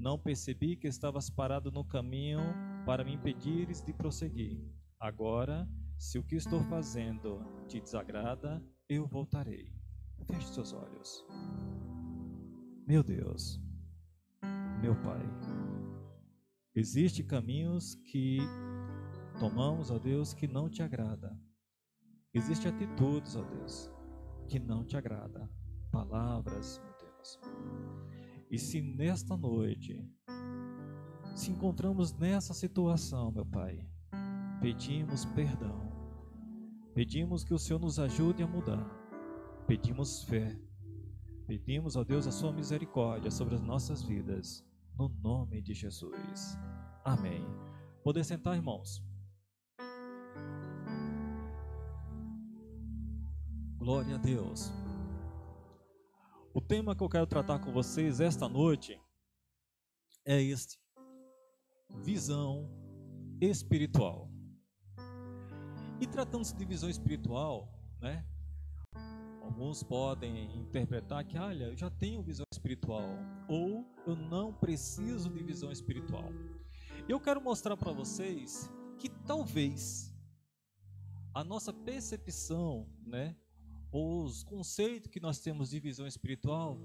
Não percebi que estavas parado no caminho para me impedires de prosseguir. Agora, se o que estou fazendo te desagrada, eu voltarei. Feche seus olhos. Meu Deus, meu Pai, existem caminhos que tomamos, ó Deus, que não te agrada. Existem atitudes, ó Deus, que não te agrada. Palavras, meu Deus. E se nesta noite, se encontramos nessa situação, meu Pai, pedimos perdão. Pedimos que o Senhor nos ajude a mudar. Pedimos fé. Pedimos, ó Deus, a sua misericórdia sobre as nossas vidas. No nome de Jesus. Amém. Poder sentar, irmãos. Glória a Deus. O tema que eu quero tratar com vocês esta noite é este: visão espiritual. E tratando-se de visão espiritual, né? Alguns podem interpretar que, olha, eu já tenho visão espiritual, ou eu não preciso de visão espiritual. Eu quero mostrar para vocês que talvez a nossa percepção, né, ou os conceitos que nós temos de visão espiritual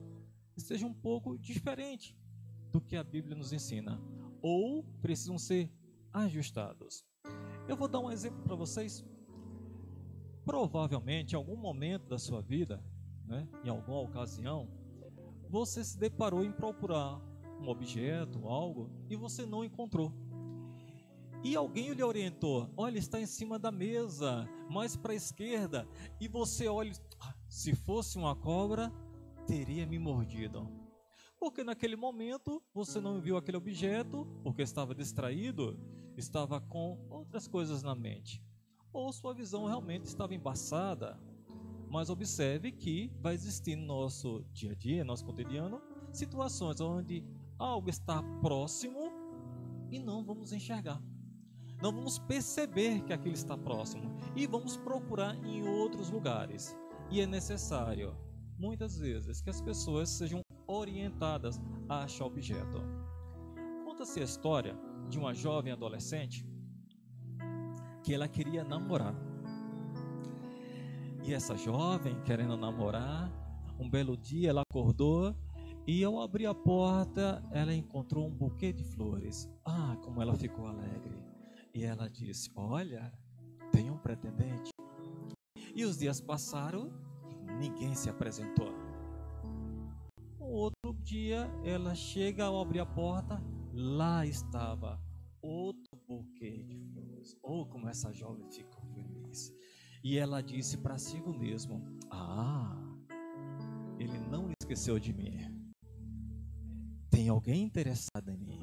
seja um pouco diferente do que a Bíblia nos ensina, ou precisam ser ajustados. Eu vou dar um exemplo para vocês. Provavelmente, em algum momento da sua vida, né, em alguma ocasião, você se deparou em procurar um objeto, algo, e você não encontrou. E alguém lhe orientou: olha, está em cima da mesa, mais para a esquerda. E você olha, se fosse uma cobra, teria me mordido. Porque naquele momento você não viu aquele objeto, porque estava distraído, estava com outras coisas na mente. Ou sua visão realmente estava embaçada. Mas observe que vai existir no nosso dia a dia, nosso cotidiano, situações onde algo está próximo e não vamos enxergar. Não vamos perceber que aquilo está próximo e vamos procurar em outros lugares. E é necessário, muitas vezes, que as pessoas sejam orientadas a achar objeto. Conta-se a história de uma jovem adolescente que ela queria namorar. E essa jovem, querendo namorar, um belo dia ela acordou e ao abrir a porta, ela encontrou um buquê de flores. Ah, como ela ficou alegre. E ela disse: olha, tem um pretendente. E os dias passaram e ninguém se apresentou. Um outro dia, ela chega ao abrir a porta, lá estava outro buquê de flores. Oh, como essa jovem ficou feliz. E ela disse para si mesmo: ah, ele não esqueceu de mim. Tem alguém interessado em mim.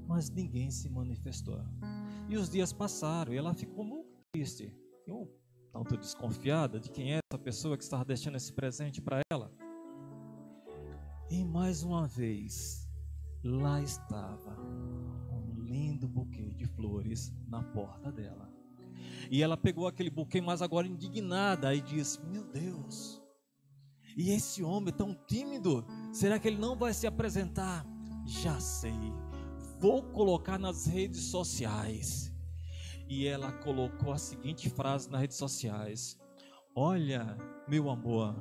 Mas ninguém se manifestou. E os dias passaram e ela ficou muito triste. Eu, tanto desconfiada de quem é essa pessoa que estava deixando esse presente para ela. E mais uma vez, lá estava um lindo buquê de flores na porta dela. E ela pegou aquele buquê, mas agora indignada, e disse: meu Deus, e esse homem tão tímido, será que ele não vai se apresentar? Já sei, vou colocar nas redes sociais. E ela colocou a seguinte frase nas redes sociais: olha, meu amor,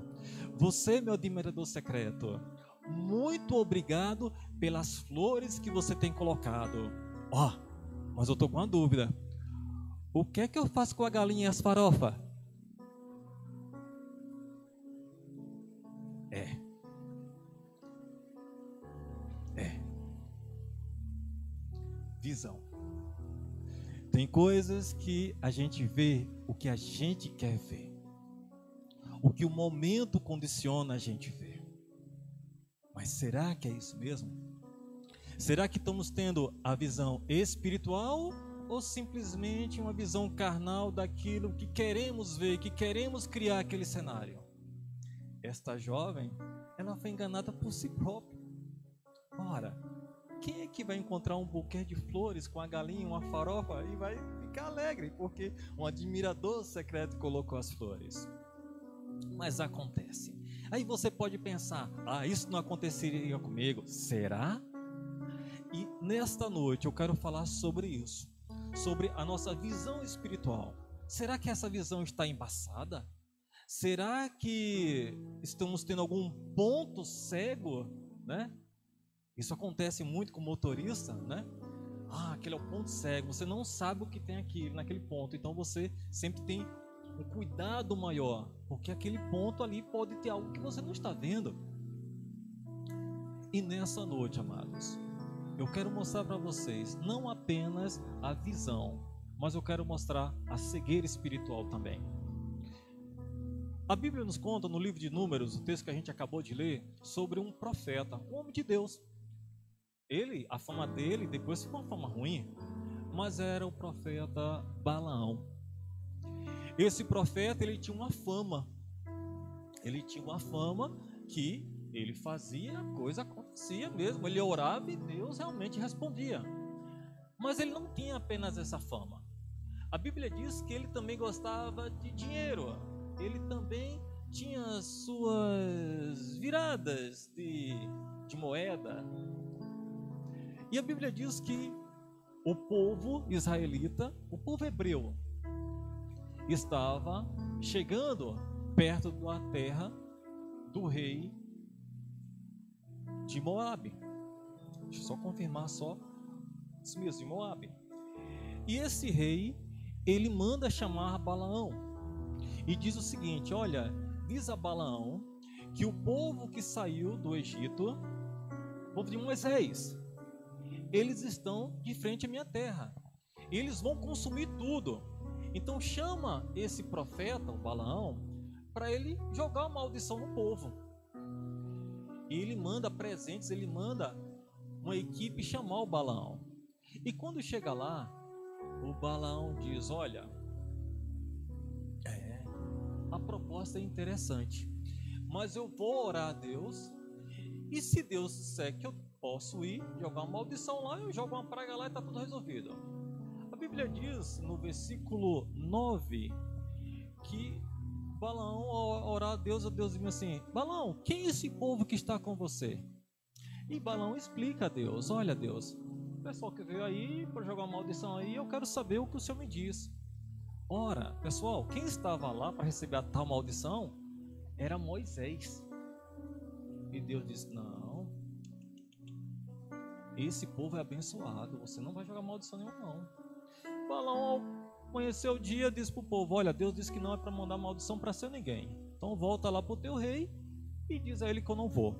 você é meu admirador secreto, muito obrigado pelas flores que você tem colocado. Ó, mas eu tô com uma dúvida. O que é que eu faço com a galinha e as farofas? Visão. Tem coisas que a gente vê o que a gente quer ver, o que o momento condiciona a gente ver. Mas será que é isso mesmo? Será que estamos tendo a visão espiritual ou simplesmente uma visão carnal daquilo que queremos ver, que queremos criar aquele cenário? Esta jovem, ela foi enganada por si própria. Ora, quem é que vai encontrar um buquê de flores com a galinha, uma farofa e vai ficar alegre porque um admirador secreto colocou as flores? Mas acontece. Aí você pode pensar: ah, isso não aconteceria comigo. Será? Nesta noite eu quero falar sobre isso, sobre a nossa visão espiritual. Será que essa visão está embaçada? Será que estamos tendo algum ponto cego, né? Isso acontece muito com o motorista, né? Aquele é o ponto cego, você não sabe o que tem aqui, naquele ponto, então você sempre tem um cuidado maior, porque aquele ponto ali pode ter algo que você não está vendo. E nessa noite, amados, eu quero mostrar para vocês não apenas a visão, mas eu quero mostrar a cegueira espiritual também. A Bíblia nos conta no livro de Números, o texto que a gente acabou de ler, sobre um profeta, um homem de Deus. A fama dele depois ficou uma fama ruim, mas era o profeta Balaão. Esse profeta, ele tinha uma fama. Ele tinha uma fama que ele fazia, a coisa acontecia mesmo. Ele orava e Deus realmente respondia. Mas ele não tinha apenas essa fama. A Bíblia diz que ele também gostava de dinheiro. Ele também tinha suas viradas de moeda. E a Bíblia diz que o povo israelita, o povo hebreu, estava chegando perto da terra do rei de Moabe. Deixa eu só confirmar isso mesmo, de Moabe. E esse rei, ele manda chamar Balaão e diz o seguinte: olha, diz a Balaão que o povo que saiu do Egito, o povo de Moisés, eles estão de frente à minha terra, eles vão consumir tudo. Então chama esse profeta, o Balaão, para ele jogar uma maldição no povo. E ele manda presentes, ele manda uma equipe chamar o Balaão. E quando chega lá, o Balaão diz: olha, a proposta é interessante, mas eu vou orar a Deus, e se Deus disser que eu posso ir jogar uma maldição lá, eu jogo uma praga lá e está tudo resolvido. A Bíblia diz no versículo 9 que Balaão, ao orar a Deus diz assim: Balaão, quem é esse povo que está com você? E Balaão explica a Deus: olha, Deus, o pessoal que veio aí para jogar uma maldição aí, eu quero saber o que o Senhor me diz. Ora, pessoal, quem estava lá para receber a tal maldição era Moisés. E Deus disse: não, esse povo é abençoado, você não vai jogar maldição nenhuma não. Balaão, ao amanhecer o dia, disse para o povo: olha, Deus disse que não é para mandar maldição para ser ninguém, então volta lá para o teu rei e diz a ele que eu não vou.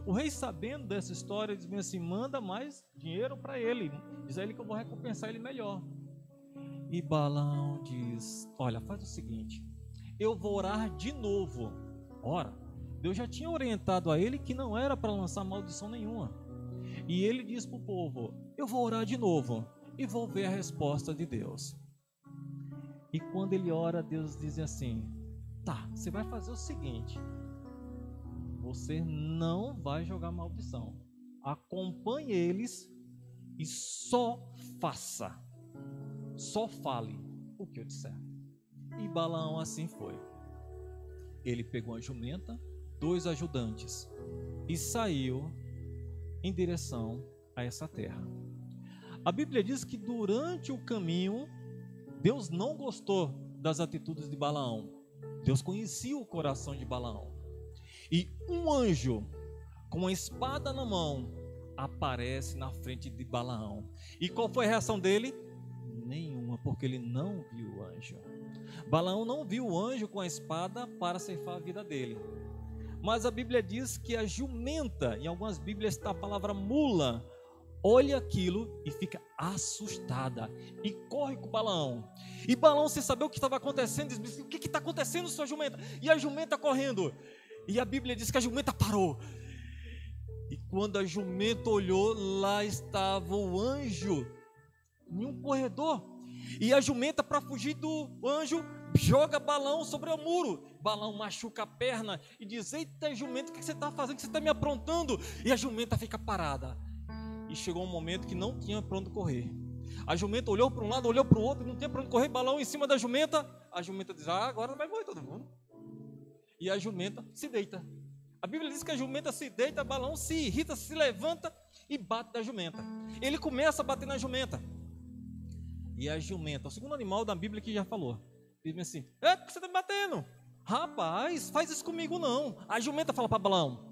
O rei, sabendo dessa história, diz assim: manda mais dinheiro para ele, diz a ele que eu vou recompensar ele melhor. E Balaão diz: olha, faz o seguinte, eu vou orar de novo. Ora, Deus já tinha orientado a ele que não era para lançar maldição nenhuma. E ele diz para o povo: eu vou orar de novo e vou ver a resposta de Deus. E quando ele ora, Deus diz assim: tá, você vai fazer o seguinte, você não vai jogar maldição, acompanhe eles e só fale o que eu disser. E Balaão assim foi. Ele pegou a jumenta, 2 ajudantes e saiu em direção a essa terra. A Bíblia diz que durante o caminho, Deus não gostou das atitudes de Balaão. Deus conhecia o coração de Balaão. E um anjo com uma espada na mão aparece na frente de Balaão. E qual foi a reação dele? Nenhuma, porque ele não viu o anjo. Balaão não viu o anjo com a espada para ceifar a vida dele. Mas a Bíblia diz que a jumenta, em algumas Bíblias está a palavra mula, olha aquilo e fica assustada e corre com Balaão. E Balaão, sem saber o que estava acontecendo, diz: o que está acontecendo, sua jumenta? E a jumenta correndo. E a Bíblia diz que a jumenta parou. E quando a jumenta olhou, lá estava o anjo em um corredor. E a jumenta, para fugir do anjo, joga Balaão sobre o muro. Balaão machuca a perna e diz: eita, jumenta, o que você está fazendo? O que você está me aprontando? E a jumenta fica parada. E chegou um momento que não tinha para onde correr. A jumenta olhou para um lado, olhou para o outro, não tinha para onde correr. Balaão em cima da jumenta. A jumenta diz: agora vai morrer todo mundo. E a jumenta se deita. A Bíblia diz que a jumenta se deita, Balaão se irrita, se levanta e bate na jumenta. Ele começa a bater na jumenta. E a jumenta, o segundo animal da Bíblia que já falou, diz assim: por que você está me batendo? Rapaz, faz isso comigo não. A jumenta fala para Balaão.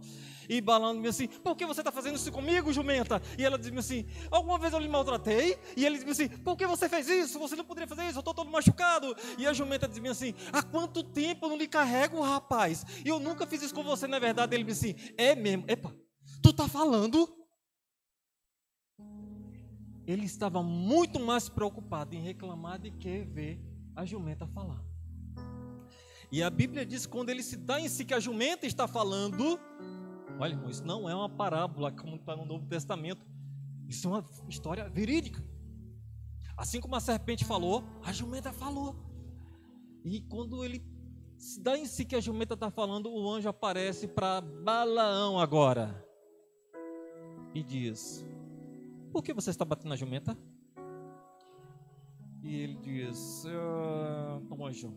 E Balaão diz assim: por que você está fazendo isso comigo, jumenta? E ela diz assim: alguma vez eu lhe maltratei? E ele diz assim: por que você fez isso? Você não poderia fazer isso, eu estou todo machucado. E a jumenta diz assim: há quanto tempo eu não lhe carrego, rapaz? E eu nunca fiz isso com você, não é verdade? Ele diz assim: é mesmo. Epa, tu está falando? Ele estava muito mais preocupado em reclamar do que ver a jumenta falar. E a Bíblia diz que quando ele se dá em si que a jumenta está falando, olha, irmão, isso não é uma parábola como está no Novo Testamento. Isso é uma história verídica. Assim como a serpente falou, a jumenta falou. E quando ele se dá em si que a jumenta está falando, o anjo aparece para Balaão agora e diz: por que você está batendo na jumenta? E ele diz: anjo,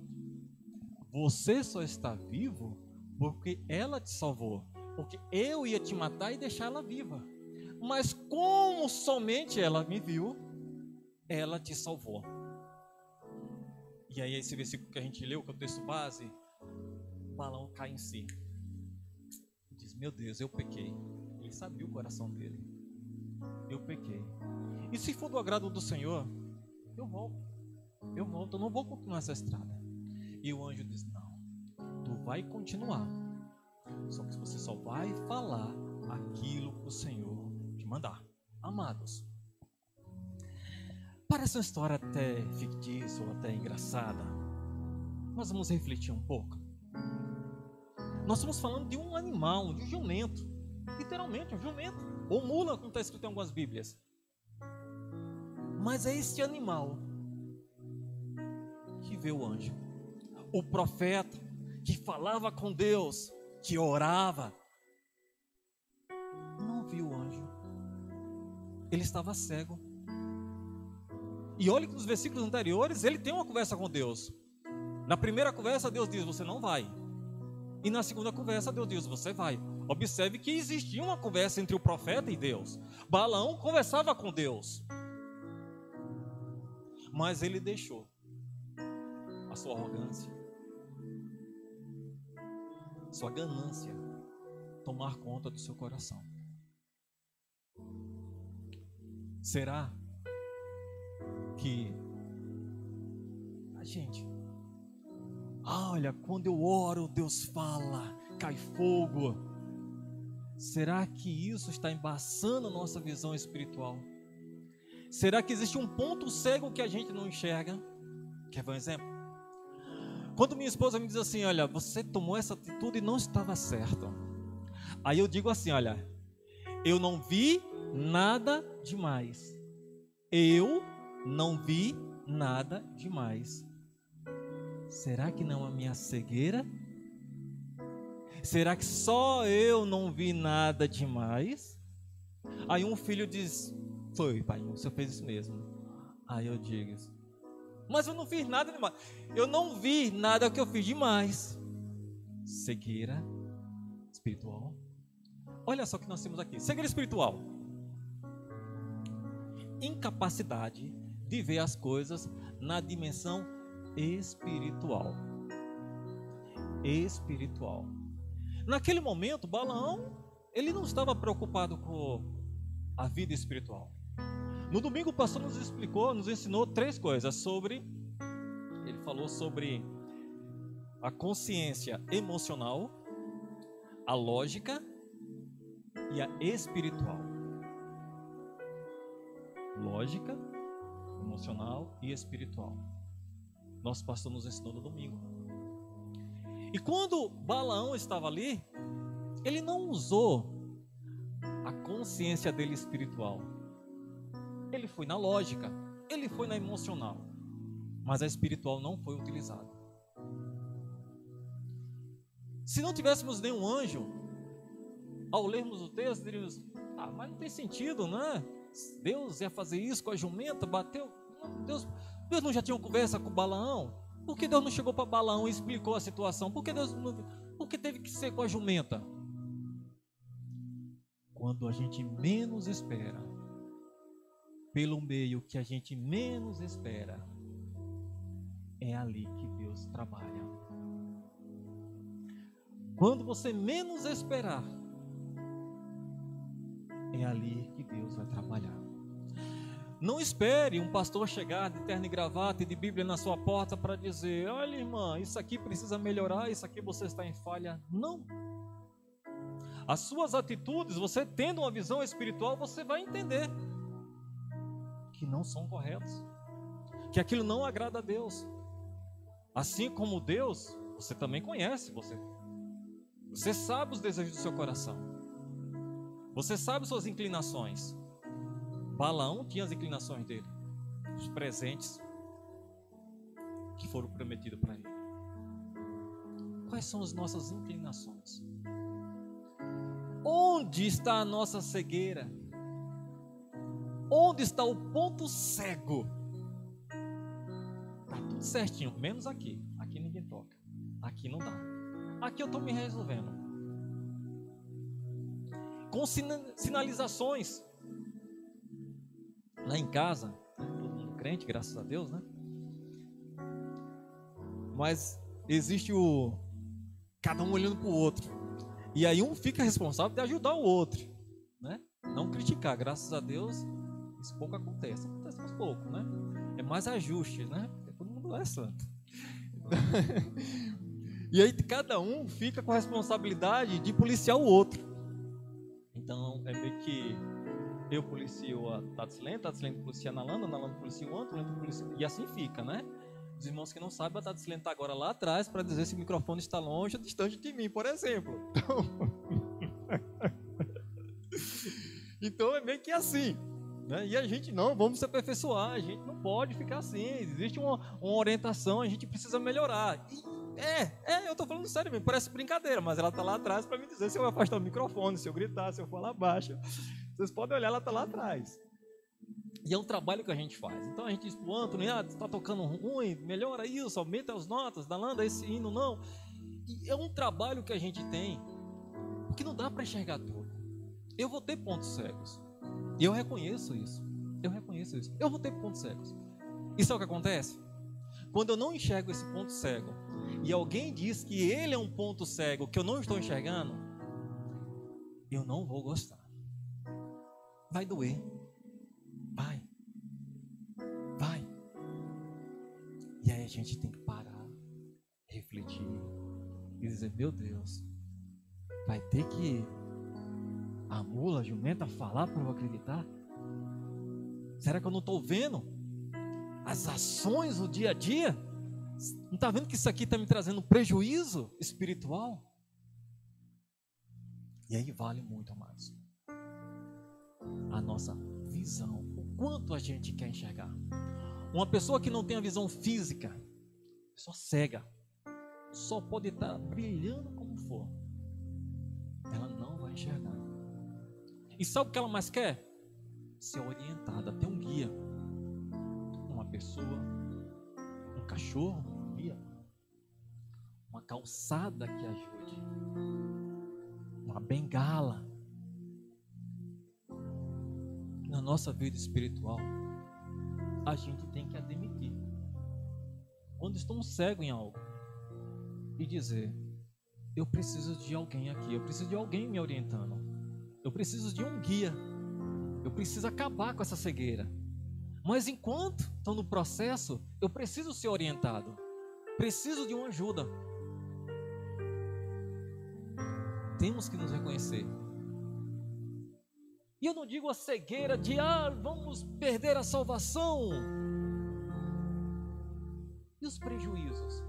você só está vivo porque ela te salvou. Porque eu ia te matar e deixar ela viva. Mas como somente ela me viu, ela te salvou. E aí esse versículo que a gente leu, que é o texto base, Balaão cai em si. Diz: meu Deus, eu pequei. Ele sabia o coração dele. Eu pequei. E se for do agrado do Senhor, eu volto, eu não vou continuar essa estrada. E o anjo diz: não, tu vai continuar, só que você só vai falar aquilo que o Senhor te mandar. Amados, parece uma história até fictícia ou até engraçada, mas vamos refletir um pouco. Nós estamos falando de um animal, de um jumento, literalmente um jumento, ou mula, como está escrito em algumas Bíblias. Mas é este animal que vê o anjo, o profeta que falava com Deus, que orava, não viu o anjo. Ele estava cego. E olha que nos versículos anteriores ele tem uma conversa com Deus. Na primeira conversa Deus diz: você não vai. E na segunda conversa Deus diz: você vai. Observe que existia uma conversa entre o profeta e Deus. Balaão conversava com Deus, mas ele deixou a sua arrogância, sua ganância tomar conta do seu coração. Será que a gente, olha, quando eu oro, Deus fala, cai fogo? Será que isso está embaçando a nossa visão espiritual? Será que existe um ponto cego que a gente não enxerga? Quer ver um exemplo? Quando minha esposa me diz assim: olha, você tomou essa atitude e não estava certo. Aí eu digo assim: olha, eu não vi nada demais. Eu não vi nada demais. Será que não é a minha cegueira? Será que só eu não vi nada demais? Aí um filho diz: foi, pai, o senhor fez isso mesmo. Aí eu digo: mas eu não fiz nada demais. Eu não vi nada que eu fiz demais. Cegueira espiritual. Olha só o que nós temos aqui: cegueira espiritual, incapacidade de ver as coisas na dimensão espiritual. Espiritual. Naquele momento, Balaão, ele não estava preocupado com a vida espiritual. No domingo o pastor nos explicou, nos ensinou 3 coisas sobre, ele falou sobre a consciência emocional, a lógica e a espiritual. Lógica, emocional e espiritual. Nosso pastor nos ensinou no domingo. E quando Balaão estava ali, ele não usou a consciência dele espiritual. Ele foi na lógica, ele foi na emocional, mas a espiritual não foi utilizada. Se não tivéssemos nenhum anjo, ao lermos o texto, diríamos: mas não tem sentido, né? Deus ia fazer isso com a jumenta, bateu. Deus não já tinha uma conversa com Balaão? Por que Deus não chegou para Balaão e explicou a situação? Por que teve que ser com a jumenta? quando a gente menos espera, pelo meio que a gente menos espera, é ali que Deus trabalha. Quando você menos esperar, é ali que Deus vai trabalhar. Não espere um pastor chegar de terno e gravata e de Bíblia na sua porta para dizer: olha, irmã, isso aqui precisa melhorar, isso aqui você está em falha. Não. As suas atitudes, você tendo uma visão espiritual, você vai entender que não são corretas, que aquilo não agrada a Deus. Assim como Deus, você também conhece, você sabe os desejos do seu coração, você sabe suas inclinações. Balaão tinha as inclinações dele, os presentes que foram prometidos para ele. Quais são as nossas inclinações? Onde está a nossa cegueira? Onde está o ponto cego? Está tudo certinho, menos aqui. Aqui ninguém toca. Aqui não dá. Aqui eu estou me resolvendo. Com sinalizações. Lá em casa, todo mundo crente, graças a Deus, né? Mas existe cada um olhando para o outro. E aí um fica responsável de ajudar o outro, né? Não criticar, graças a Deus, isso pouco acontece. Acontece mais pouco, né? É mais ajuste, né? Porque todo mundo é santo. E aí cada um fica com a responsabilidade de policiar o outro. Então é meio que eu policio a Tatsilene policia a Nalanda policia o outro, e assim fica, né? Os irmãos que não sabem, a Tatsilene está agora lá atrás para dizer se o microfone está longe ou distante de mim, por exemplo. Então é meio que assim, né? E a gente não, vamos se aperfeiçoar, a gente não pode ficar assim, existe uma orientação, a gente precisa melhorar. E eu estou falando sério mesmo, parece brincadeira, mas ela está lá atrás para me dizer se eu afastar o microfone, se eu gritar, se eu falar baixo. Vocês podem olhar, ela está lá atrás. E é um trabalho que a gente faz. Então a gente diz para o Antônio: está tocando ruim, melhora isso, aumenta as notas, Nalanda, esse hino não. E é um trabalho que a gente tem, porque não dá para enxergar tudo. Eu vou ter pontos cegos. E eu reconheço isso. Eu vou ter pontos cegos. E sabe o que acontece? Quando eu não enxergo esse ponto cego, e alguém diz que ele é um ponto cego que eu não estou enxergando, eu não vou gostar. Vai doer. Vai. E aí a gente tem que parar, refletir e dizer: meu Deus, vai ter que a mula, a jumenta falar para eu acreditar? Será que eu não estou vendo as ações no dia a dia? Não está vendo que isso aqui está me trazendo prejuízo espiritual? E aí vale muito, amados, a nossa visão, o quanto a gente quer enxergar. Uma pessoa que não tem a visão física, só cega, só pode estar brilhando como for, ela não vai enxergar. E sabe o que ela mais quer? Ser orientada, ter um guia, uma pessoa, um cachorro, um guia, uma calçada que ajude, uma bengala. Na nossa vida espiritual, a gente tem que admitir quando estamos cegos em algo e dizer: eu preciso de alguém aqui, eu preciso de alguém me orientando, eu preciso de um guia, eu preciso acabar com essa cegueira. Mas enquanto estou no processo, eu preciso ser orientado, preciso de uma ajuda. Temos que nos reconhecer. E eu não digo a cegueira de vamos perder a salvação. E os prejuízos?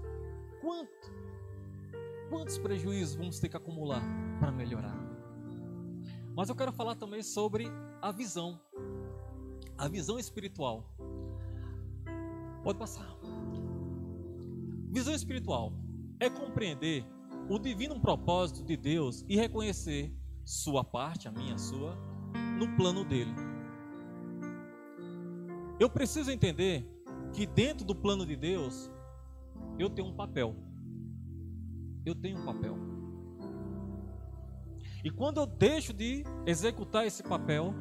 Quantos prejuízos vamos ter que acumular para melhorar? Mas eu quero falar também sobre a visão espiritual. Pode passar. Visão espiritual é compreender o divino propósito de Deus e reconhecer sua parte, a minha, a sua, no plano dele. Eu preciso entender que dentro do plano de Deus eu tenho um papel. E quando eu deixo de executar esse papel,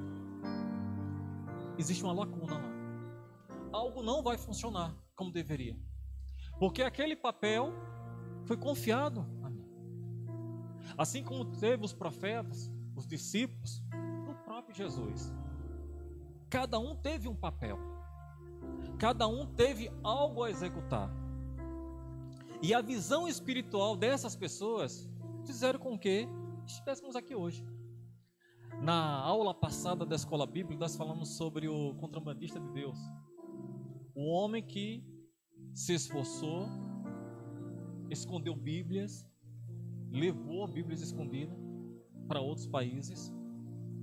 existe uma lacuna lá. Algo não vai funcionar como deveria. Porque aquele papel foi confiado a mim. Assim como teve os profetas, os discípulos, o próprio Jesus. Cada um teve um papel. Cada um teve algo a executar. E a visão espiritual dessas pessoas fizeram com que estivéssemos aqui hoje. Na aula passada da escola bíblica, nós falamos sobre o contrabandista de Deus. O homem que se esforçou, escondeu Bíblias, levou Bíblias escondidas para outros países,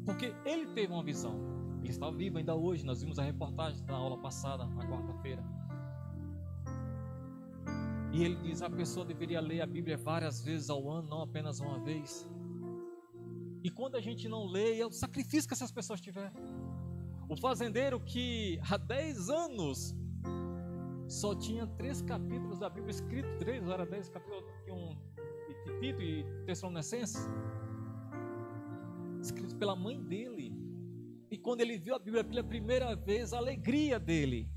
porque ele teve uma visão. Ele está vivo ainda hoje. Nós vimos a reportagem da aula passada, na quarta-feira. E ele diz: a pessoa deveria ler a Bíblia várias vezes ao ano, não apenas uma vez. E quando a gente não lê, é o sacrifício que essas pessoas tiveram. O fazendeiro que há 10 anos só tinha 3 capítulos da Bíblia escritos, 3 ou era 10 capítulos, Tito e Tessalonicenses, escritos pela mãe dele. E quando ele viu a Bíblia pela primeira vez, a alegria dele.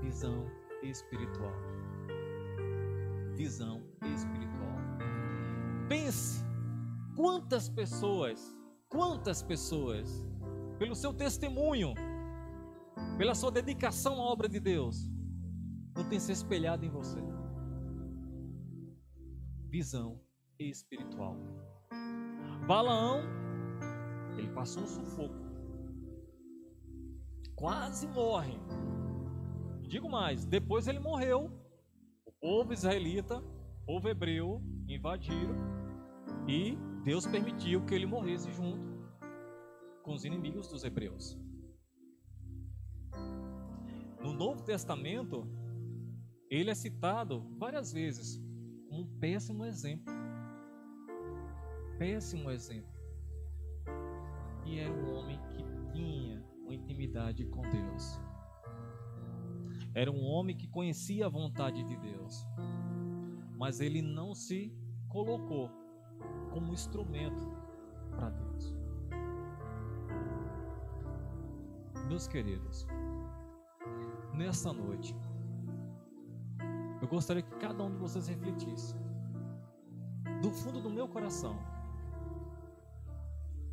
Visão espiritual. Visão espiritual. Pense quantas pessoas, pelo seu testemunho, pela sua dedicação à obra de Deus, não tem se espelhado em você. Visão espiritual. Balaão, ele passou um sufoco, quase morre. Digo mais, depois ele morreu. O povo israelita, o povo hebreu, invadiram e Deus permitiu que ele morresse junto com os inimigos dos hebreus. No Novo Testamento, ele é citado várias vezes como um péssimo exemplo. Péssimo exemplo. E era um homem que tinha uma intimidade com Deus. Era um homem que conhecia a vontade de Deus. Mas ele não se colocou como instrumento para Deus. Meus queridos, nessa noite, eu gostaria que cada um de vocês refletisse, do fundo do meu coração,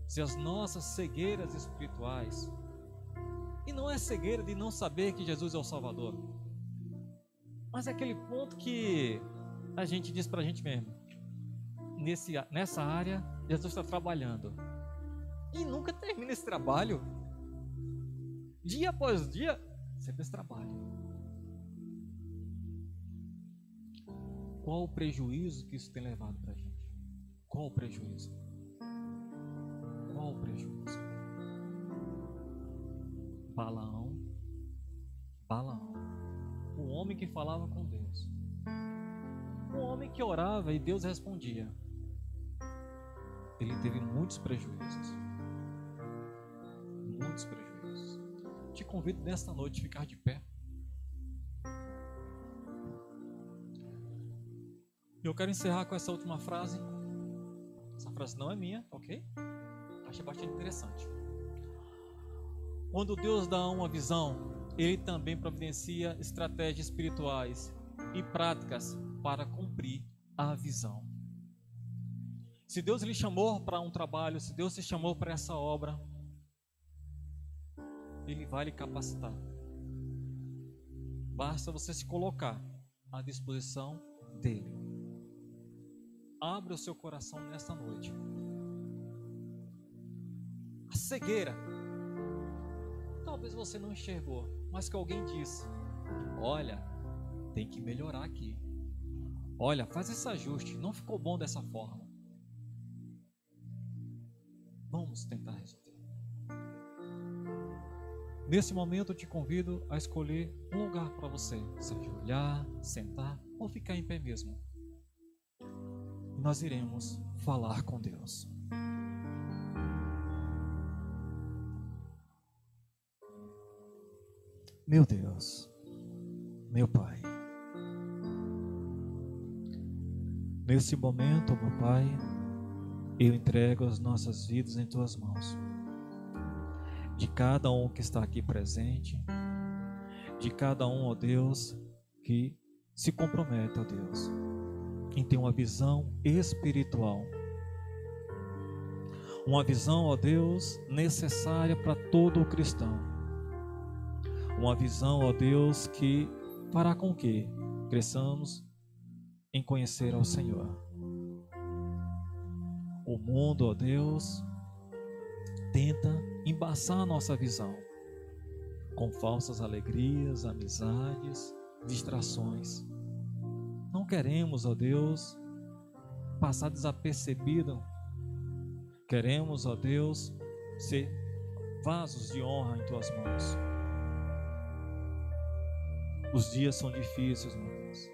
se as nossas cegueiras espirituais, e não é cegueira de não saber que Jesus é o Salvador, mas é aquele ponto que a gente diz para a gente mesmo: nessa área Jesus está trabalhando, e nunca termina esse trabalho. Dia após dia, sempre esse trabalho. Qual o prejuízo que isso tem levado para a gente? Qual o prejuízo? Qual o prejuízo? Balaão, o homem que falava com Deus, o homem que orava e Deus respondia, ele teve muitos prejuízos. Muitos prejuízos. Te convido nesta noite a ficar de pé. Eu quero encerrar com essa última frase. Essa frase não é minha, ok? Achei bastante interessante. Quando Deus dá uma visão, Ele também providencia estratégias espirituais e práticas para cumprir a visão. Se Deus lhe chamou para um trabalho, se Deus te chamou para essa obra, Ele vai lhe capacitar. Basta você se colocar à disposição dEle. Abra o seu coração nesta noite. A cegueira, talvez você não enxergou, mas que alguém disse: olha, tem que melhorar aqui. Olha, faz esse ajuste, não ficou bom dessa forma. Vamos tentar resolver. Nesse momento eu te convido a escolher um lugar para você se ajoelhar, sentar ou ficar em pé mesmo. E nós iremos falar com Deus. Meu Deus, meu Pai, Nesse momento, meu Pai, eu entrego as nossas vidas em Tuas mãos. De cada um que está aqui presente, de cada um, ó Deus, que se compromete, ó Deus, em ter uma visão espiritual. Uma visão, ó Deus, necessária para todo o cristão. Uma visão, ó Deus, que fará com que cresçamos em conhecer ao Senhor. O mundo, ó Deus, tenta embaçar a nossa visão com falsas alegrias, amizades, distrações. Não queremos, ó Deus, passar desapercebido. Queremos, ó Deus, ser vasos de honra em Tuas mãos. Os dias são difíceis, meu Deus.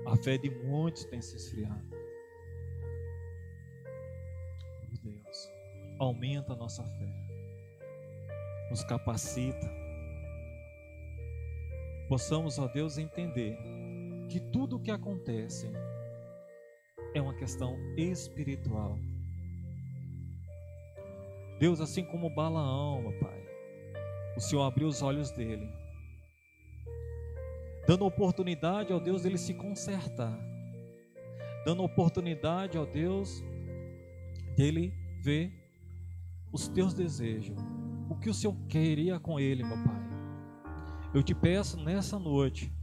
A fé de muitos tem se esfriado. Meu Deus, aumenta a nossa fé. Nos capacita. Possamos, ó Deus, entender que tudo o que acontece é uma questão espiritual. Deus, assim como Balaão, meu Pai, o Senhor abriu os olhos dele, dando oportunidade, ó Deus, dele se consertar, dando oportunidade, ó Deus, dele ver os teus desejos, o que o Senhor queria com ele, meu Pai. Eu te peço nessa noite,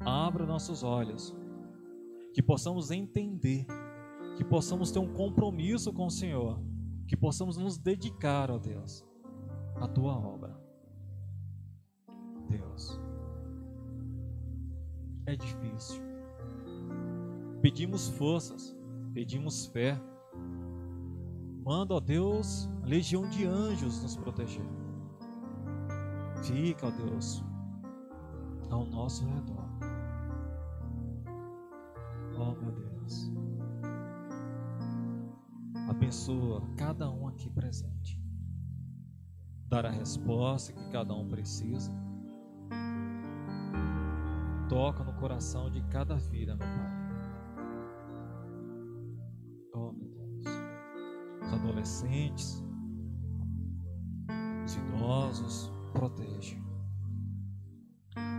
abra nossos olhos, que possamos entender, que possamos ter um compromisso com o Senhor, que possamos nos dedicar, ó Deus, à Tua obra. Deus, é difícil. Pedimos forças, pedimos fé. Manda, ó Deus, legião de anjos nos proteger. Fica, ó Deus, ao nosso redor. Oh, meu Deus, abençoa cada um aqui presente. Dar a resposta que cada um precisa. Toca no coração de cada vida, meu Pai. Oh, meu Deus, os adolescentes, os idosos, protege.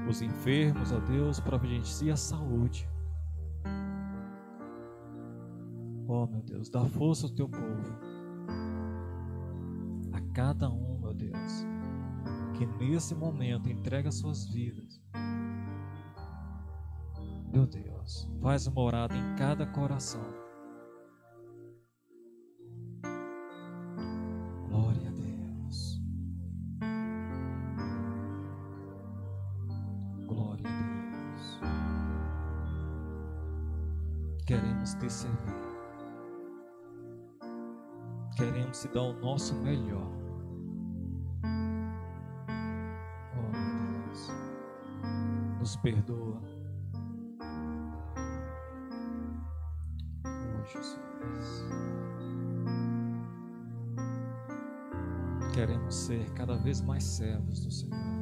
Os enfermos, ó Deus, providencia a saúde. Oh, meu Deus, dá força ao Teu povo. A cada um, meu Deus, que nesse momento entrega suas vidas. Meu Deus, faz morada em cada coração. Glória a Deus. Glória a Deus. Queremos Te servir. Queremos Te dar o nosso melhor. Oh, meu Deus, nos perdoa. Oh, Jesus. Queremos ser cada vez mais servos do Senhor.